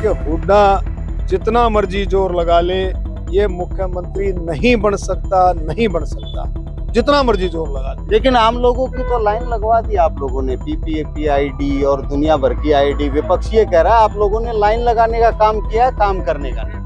कि हुड्डा जितना मर्जी जोर लगा ले, ये मुख्यमंत्री नहीं बन सकता, नहीं बन सकता, जितना मर्जी जोर लगा ले। लेकिन आम लोगों की तो लाइन लगवा दी आप लोगों ने, पीपीएफी आईडी और दुनिया भर की आईडी। विपक्ष ये कह रहा है आप लोगों ने लाइन लगाने का काम किया है, काम करने का नहीं।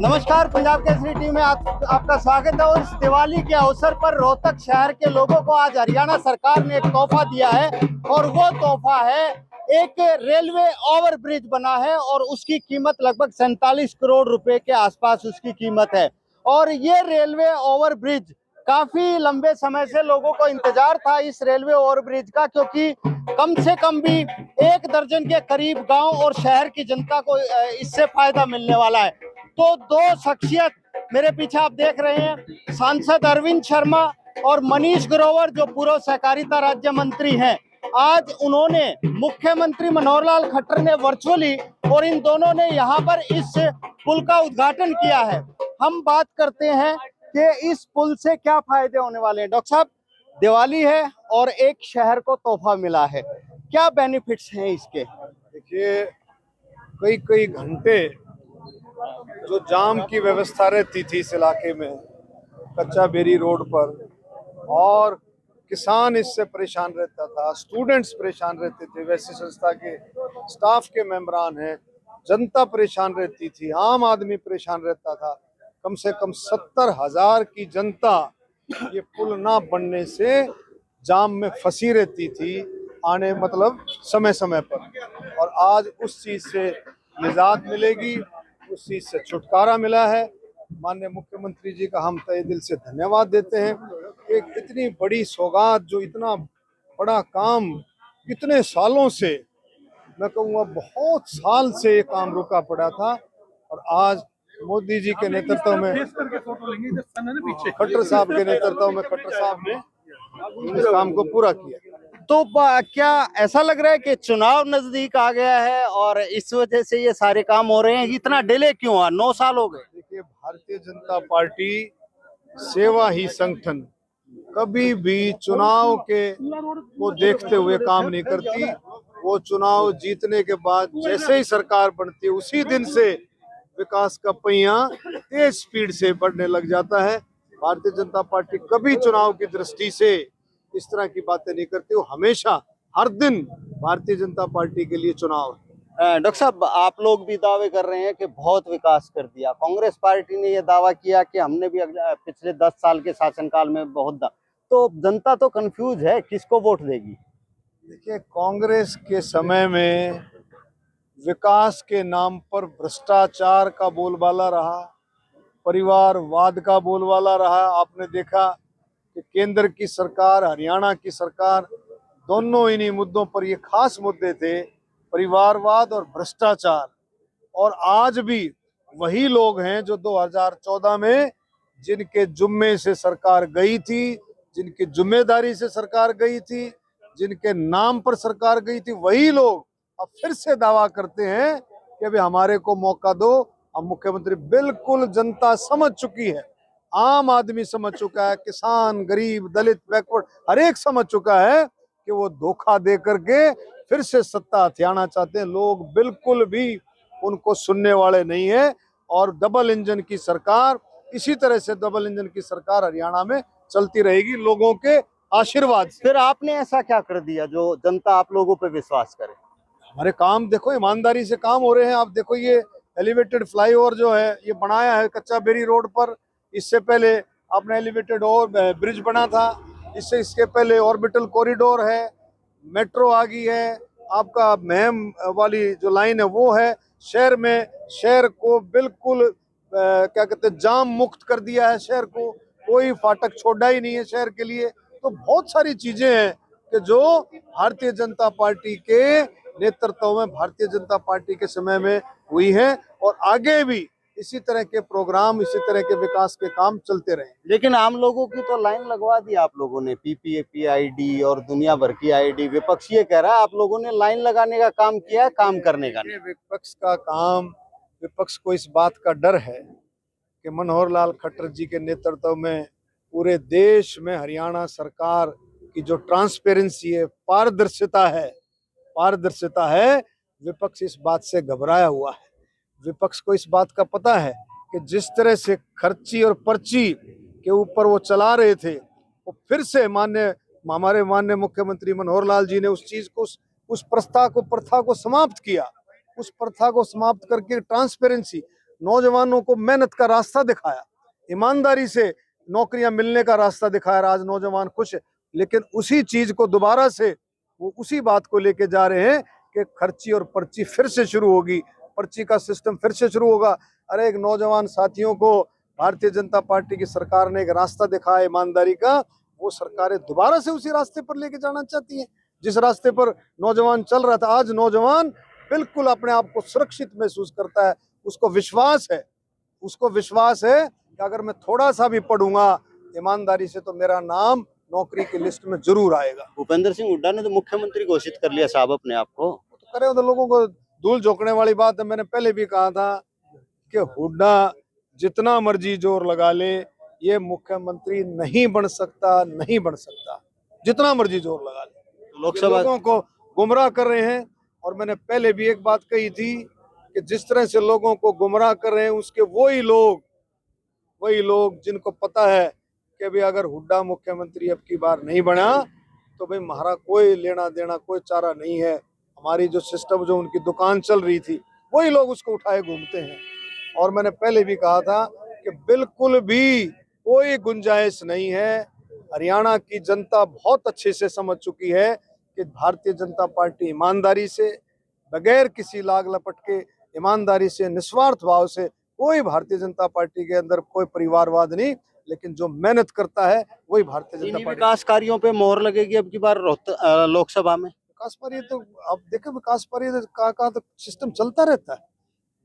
नमस्कार, पंजाब केसरी टीवी में आपका स्वागत है। और इस दिवाली के अवसर पर रोहतक शहर के लोगों को आज हरियाणा सरकार ने एक तोहफा दिया है, और वो तोहफा है एक रेलवे ओवरब्रिज बना है, और उसकी कीमत लगभग 47 करोड़ रुपए के आसपास उसकी कीमत है। और ये रेलवे ओवरब्रिज काफी लंबे समय से लोगों को इंतजार था इस रेलवे ओवरब्रिज का, क्योंकि कम से कम भी 1 दर्जन के करीब गांव और शहर की जनता को इससे फायदा मिलने वाला है। तो 2 शख्सियत मेरे पीछे आप देख रहे हैं, सांसद अरविंद शर्मा और मनीष ग्रोवर, जो पूर्व सहकारिता राज्य मंत्री हैं। आज उन्होंने मुख्यमंत्री मनोहर लाल खट्टर ने वर्चुअली, और इन दोनों ने यहाँ पर इस पुल का उद्घाटन किया है। हम बात करते हैं कि इस पुल से क्या फायदे होने वाले हैं। डॉक्टर साहब, दिवाली है और एक शहर को तोहफा मिला है, क्या बेनिफिट्स हैं इसके? देखिए, कई कई घंटे जो जाम की व्यवस्था रहती थी इस इलाके में, कच्चा बेरी रोड पर, और किसान इससे परेशान रहता था, स्टूडेंट्स परेशान रहते थे, वैसी संस्था के स्टाफ के मेंबरान हैं, जनता परेशान रहती थी, आम आदमी परेशान रहता था। कम से कम 70,000 की जनता ये पुल ना बनने से जाम में फंसी रहती थी, आने मतलब समय समय पर। और आज उस चीज से निजात मिलेगी, उस चीज से छुटकारा मिला है। माननीय मुख्यमंत्री जी का हम तहे दिल से धन्यवाद देते हैं। एक इतनी बड़ी सौगात, जो इतना बड़ा काम कितने सालों से, मैं कहूँगा बहुत साल से ये काम रुका पड़ा था, और आज मोदी जी के नेतृत्व में, खट्टर साहब के नेतृत्व में, खट्टर साहब ने इस काम को पूरा किया। तो क्या ऐसा लग रहा है कि चुनाव नजदीक आ गया है और इस वजह से ये सारे काम हो रहे हैं? इतना डिले क्यों हुआ? 9 साल हो गए। देखिए, भारतीय जनता पार्टी सेवा ही संगठन कभी भी चुनाव के को देखते हुए काम नहीं करती। वो चुनाव जीतने के बाद जैसे ही सरकार बनती है, उसी दिन से विकास का पहिया तेज स्पीड से बढ़ने लग जाता है। भारतीय जनता पार्टी कभी चुनाव की दृष्टि से इस तरह की बातें नहीं करती। वो हमेशा हर दिन भारतीय जनता पार्टी के लिए चुनाव है। डॉक्टर साहब, आप लोग भी दावे कर रहे हैं कि बहुत विकास कर दिया। कांग्रेस पार्टी ने यह दावा किया कि हमने भी पिछले 10 साल के शासनकाल में बहुत तो जनता तो कंफ्यूज है, किसको वोट देगी? देखिए, कांग्रेस के समय में विकास के नाम पर भ्रष्टाचार का बोलबाला रहा, परिवारवाद का बोलबाला रहा। आपने देखा कि केंद्र की सरकार, हरियाणा की सरकार, दोनों इन्हीं मुद्दों पर, ये खास मुद्दे थे, परिवारवाद और भ्रष्टाचार। और आज भी वही लोग हैं जो 2014 में जिनके जुम्मे से सरकार गई थी, जिनकी जिम्मेदारी से सरकार गई थी, जिनके नाम पर सरकार गई थी, वही लोग अब फिर से दावा करते हैं कि अभी हमारे को मौका दो, हम मुख्यमंत्री। बिल्कुल जनता समझ चुकी है, आम आदमी समझ चुका है, किसान, गरीब, दलित, बैकवर्ड, हर एक समझ चुका है कि वो धोखा दे करके फिर से सत्ता हथियाना चाहते हैं। लोग बिल्कुल भी उनको सुनने वाले नहीं है। और डबल इंजन की सरकार, इसी तरह से डबल इंजन की सरकार हरियाणा में चलती रहेगी, लोगों के आशीर्वाद से। फिर आपने ऐसा क्या कर दिया जो जनता आप लोगों पे विश्वास करे? हमारे काम देखो, ईमानदारी से काम हो रहे हैं। आप देखो, ये एलिवेटेड फ्लाईओवर जो है ये बनाया है कच्चा बेरी रोड पर। इससे पहले आपने एलिवेटेड और ब्रिज बना था, इसके पहले ऑर्बिटल कॉरिडोर है, मेट्रो आ गई है, आपका महम वाली जो लाइन है वो है। शहर को बिल्कुल क्या कहते हैं, जाम मुक्त कर दिया है शहर को, कोई फाटक छोड़ा ही नहीं है शहर के लिए। तो बहुत सारी चीजें हैं कि जो भारतीय जनता पार्टी के नेतृत्व में, भारतीय जनता पार्टी के समय में हुई है, और आगे भी इसी तरह के प्रोग्राम, इसी तरह के विकास के काम चलते रहे। लेकिन आम लोगों की तो लाइन लगवा दी आप लोगों ने, पीपीएफी आईडी और दुनिया भर की आईडी। विपक्ष ये कह रहा है आप लोगों ने लाइन लगाने का काम किया है, काम करने का नहीं। विपक्ष का काम, विपक्ष को इस बात का डर है कि मनोहर लाल खट्टर जी के नेतृत्व में पूरे देश में हरियाणा सरकार की जो ट्रांसपेरेंसी है, पारदर्शिता है, पारदर्शिता है, विपक्ष इस बात से घबराया हुआ है। विपक्ष को इस बात का पता है कि जिस तरह से खर्ची और पर्ची के ऊपर वो चला रहे थे, वो फिर से हमारे माननीय मुख्यमंत्री मनोहर लाल जी ने उस चीज को, उस प्रथा को समाप्त किया। उस प्रथा को समाप्त करके ट्रांसपेरेंसी, नौजवानों को मेहनत का रास्ता दिखाया, ईमानदारी से नौकरियां मिलने का रास्ता दिखाया। आज नौजवान खुश है, लेकिन उसी चीज को दोबारा से वो उसी बात को लेके जा रहे हैं कि खर्ची और पर्ची फिर से शुरू होगी, पर्ची का सिस्टम फिर से शुरू होगा। अरे एक नौजवान साथियों को भारतीय जनता पार्टी की सरकार ने एक रास्ता दिखाया ईमानदारी का, वो सरकारें दोबारा से उसी रास्ते पर लेके जाना चाहती हैं जिस रास्ते पर नौजवान चल रहा था। आज नौजवान बिल्कुल अपने आप को सुरक्षित महसूस करता है, उसको विश्वास है कि अगर मैं थोड़ा सा भी पढ़ूंगा ईमानदारी से तो मेरा नाम नौकरी की लिस्ट में जरूर आएगा। भूपेंद्र सिंह हुड्डा ने तो मुख्यमंत्री घोषित कर लिया साहब अपने आप को। तो करे तो लोगों को धूल झोंकने वाली बात है। मैंने पहले भी कहा था कि हुड्डा जितना मर्जी जोर लगा ले, ये मुख्यमंत्री नहीं बन सकता, जितना मर्जी जोर लगा ले। लोकसभा लोगों को गुमराह कर रहे हैं। और मैंने पहले भी एक बात कही थी कि जिस तरह से लोगों को गुमराह कर रहे हैं, उसके वही लोग जिनको पता है कि भाई अगर हुड्डा मुख्यमंत्री अब की बार नहीं बना तो भाई हमारा कोई लेना देना, कोई चारा नहीं है। हमारी जो सिस्टम, जो उनकी दुकान चल रही थी, वही लोग उसको उठाए घूमते हैं। और मैंने पहले भी कहा था कि बिल्कुल भी कोई गुंजाइश नहीं है। हरियाणा की जनता बहुत अच्छे से समझ चुकी है कि भारतीय जनता पार्टी ईमानदारी से, बगैर किसी लाग लपट के, ईमानदारी से, निस्वार्थ भाव से, कोई भारतीय जनता पार्टी के अंदर कोई परिवारवाद नहीं, लेकिन जो मेहनत करता है वही भारतीय जनता पार्टी। विकास कार्यों पे मोहर लगेगी अब की बार लोकसभा में। विकास कार्य तो आप देखें, विकास कार्य का तो सिस्टम चलता रहता है।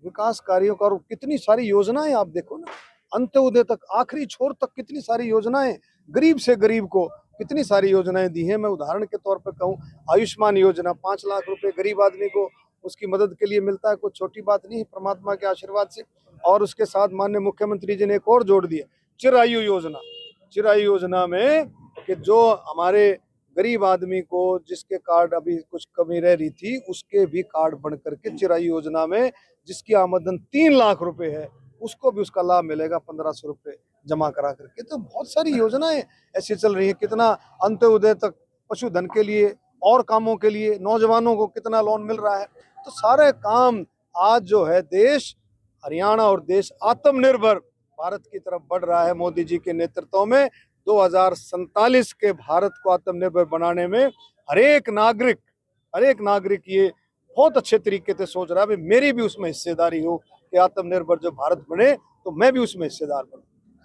विकास कार्यों का, और कितनी सारी योजनाएं आप देखो ना, अंत्योदय तक, आखिरी छोर तक कितनी सारी योजनाएं, गरीब से गरीब को कितनी सारी योजनाएं दी हैं। मैं उदाहरण के तौर पर कहूँ, आयुष्मान योजना 5 लाख रुपए गरीब आदमी को उसकी मदद के लिए मिलता है। कोई छोटी बात नहीं, परमात्मा के आशीर्वाद से। और उसके साथ माननीय मुख्यमंत्री जी ने एक और जोड़ दिया, चिरायु योजना में कि जो हमारे गरीब आदमी को जिसके कार्ड अभी कुछ कमी रह रही थी, उसके भी कार्ड बन करके चिरायु योजना में, जिसकी आमदन 3 लाख रुपए है, उसको भी उसका लाभ मिलेगा 1500 रुपए जमा करा करके। तो बहुत सारी योजनाएं ऐसी चल रही है। कितना अंत्योदय तक, पशुधन के लिए और कामों के लिए, नौजवानों को कितना लोन मिल रहा है। तो सारे काम आज जो है, देश, हरियाणा और देश आत्मनिर्भर भारत की तरफ बढ़ रहा है। मोदी जी के नेतृत्व में 2047 के भारत को आत्मनिर्भर बनाने में हर एक नागरिक ये बहुत अच्छे तरीके से सोच रहा है, मेरी भी उसमें हिस्सेदारी हो कि आत्मनिर्भर जो भारत बने, तो मैं भी उसमें हिस्सेदार बनूं।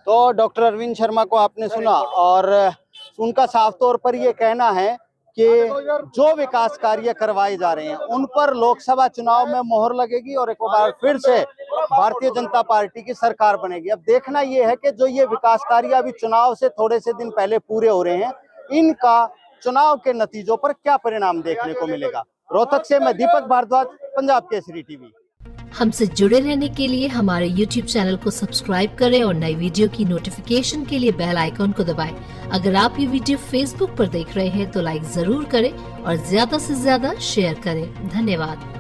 तो डॉक्टर अरविंद शर्मा को आपने सुना, और उनका साफ तौर पर ये कहना है कि जो विकास कार्य करवाए जा रहे हैं उन पर लोकसभा चुनाव में मोहर लगेगी और एक बार फिर से भारतीय जनता पार्टी की सरकार बनेगी। अब देखना ये है कि जो ये विकास कार्य अभी चुनाव से थोड़े से दिन पहले पूरे हो रहे हैं, इनका चुनाव के नतीजों पर क्या परिणाम देखने को मिलेगा। रोहतक से मैं दीपक भारद्वाज, पंजाब केसरी टीवी। हमसे जुड़े रहने के लिए हमारे YouTube चैनल को सब्सक्राइब करें और नई वीडियो की नोटिफिकेशन के लिए बेल आइकॉन को दबाएं। अगर आप ये वीडियो Facebook पर देख रहे हैं तो लाइक जरूर करें और ज्यादा से ज्यादा शेयर करें। धन्यवाद।